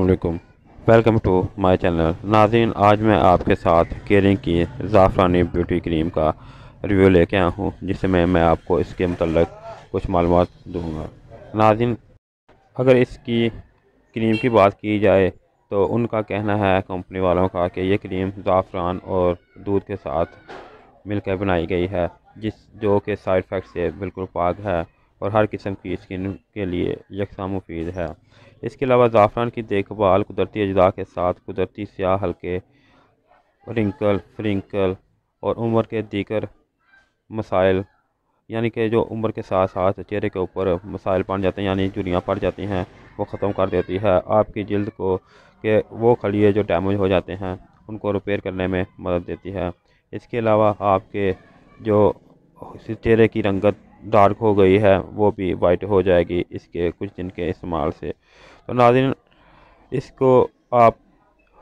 علیکم، welcome to my channel. ناظرین، آج میں آپ کے ساتھ کیئرنگ کی زعفرانی بیوٹی کریم کا ریویو لے کے آیا ہوں، جس میں آپ کو اس کے متعلق کچھ معلومات دوں گا۔ ناظرین، اگر اس کی کریم کی بات کی جائے تو ان کا کہنا ہے کمپنی والوں کا کہ یہ کریم زعفران اور دودھ کے ساتھ مل کر بنائی گئی ہے، جو کہ سائیڈ افیکٹ سے بالکل پاک ہے اور ہر قسم کی اسکن کے لیے یکساں مفید ہے۔ اس کے علاوہ زعفران کی دیکھ بھال قدرتی اجزاء کے ساتھ قدرتی سیاہ ہلکے فرنکل اور عمر کے دیگر مسائل، یعنی کہ جو عمر کے ساتھ ساتھ چہرے کے اوپر مسائل پڑ جاتے ہیں، یعنی جھریاں پڑ جاتی ہیں، وہ ختم کر دیتی ہے۔ آپ کی جلد کو کہ وہ خلیے جو ڈیمیج ہو جاتے ہیں ان کو ریپیئر کرنے میں مدد دیتی ہے۔ اس کے علاوہ آپ کے جو چہرے کی رنگت ڈارک ہو گئی ہے وہ بھی وائٹ ہو جائے گی اس کے کچھ دن کے استعمال سے۔ تو ناظرین، اس کو آپ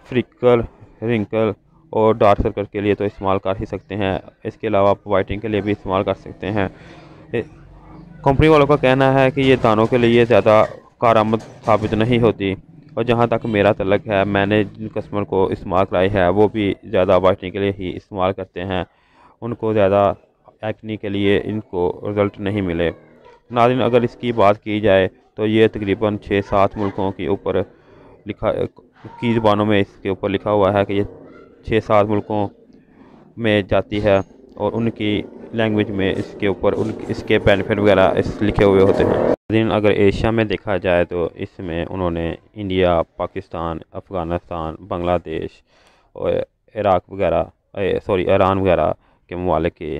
فرنکل، رنکل اور ڈارک سرکل کے لیے تو استعمال کر ہی سکتے ہیں، اس کے علاوہ آپ وائٹنگ کے لیے بھی استعمال کر سکتے ہیں۔ کمپنی والوں کا کہنا ہے کہ یہ دانوں کے لیے زیادہ کارآمد ثابت نہیں ہوتی، اور جہاں تک میرا تعلق ہے، میں نے جن کسٹمر کو استعمال کرائی ہے وہ بھی زیادہ وائٹنگ کے لیے ہی استعمال کرتے ہیں، ان کو زیادہ ایکنی کے لیے ان کو رزلٹ نہیں ملے۔ ناظرین، اگر اس کی بات کی جائے تو یہ تقریباً 6-7 ملکوں کے اوپر کی زبانوں میں اس کے اوپر لکھا ہوا ہے کہ یہ 6-7 ملکوں میں جاتی ہے، اور ان کی لینگویج میں اس کے اوپر اس کے بینیفٹ وغیرہ لکھے ہوئے ہوتے ہیں۔ ناظرین، اگر ایشیا میں دیکھا جائے تو اس میں انہوں نے انڈیا، پاکستان، افغانستان، بنگلہ دیش اور ایران وغیرہ کے ممالک کی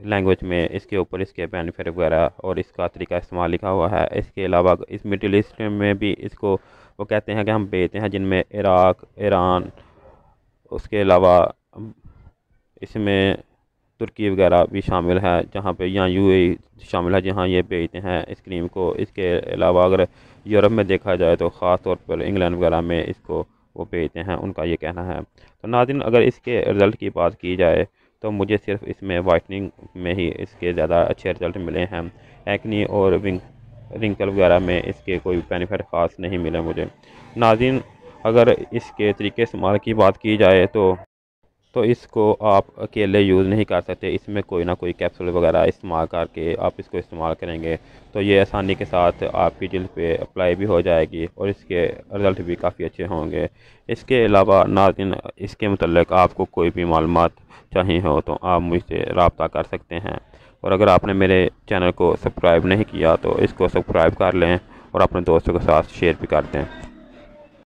لینگویج میں اس کے اوپر اس کے بینیفٹ وغیرہ اور اس کا طریقہ استعمال لکھا ہوا ہے۔ اس کے علاوہ اس مڈل ایسٹ میں بھی اس کو وہ کہتے ہیں کہ ہم بیچتے ہیں، جن میں عراق، ایران، اس کے علاوہ اس میں ترکی وغیرہ بھی شامل ہے، جہاں پہ یہاں UAE شامل ہے جہاں یہ بیچتے ہیں اس کریم کو۔ اس کے علاوہ اگر یورپ میں دیکھا جائے تو خاص طور پر انگلینڈ وغیرہ میں اس کو وہ بیچتے ہیں، ان کا یہ کہنا ہے۔ تو ناظرین، اگر اس کے رزلٹ کی بات کی جائے تو مجھے صرف اس میں وائٹننگ میں ہی اس کے زیادہ اچھے رزلٹ ملے ہیں، ایکنی اور رنکل وغیرہ میں اس کے کوئی بینیفٹ خاص نہیں ملے مجھے۔ ناظرین، اگر اس کے طریقے استعمال کی بات کی جائے تو اس کو آپ اکیلے یوز نہیں کر سکتے، اس میں کوئی نہ کوئی کیپسول وغیرہ استعمال کر کے آپ اس کو استعمال کریں گے تو یہ آسانی کے ساتھ آپ کی جلد پہ اپلائی بھی ہو جائے گی اور اس کے رزلٹ بھی کافی اچھے ہوں گے۔ اس کے علاوہ ناظرین، اس کے متعلق آپ کو کوئی بھی معلومات چاہیے ہو تو آپ مجھ سے رابطہ کر سکتے ہیں، اور اگر آپ نے میرے چینل کو سبسکرائب نہیں کیا تو اس کو سبسکرائب کر لیں اور اپنے دوستوں کے ساتھ شیئر بھی کر دیں۔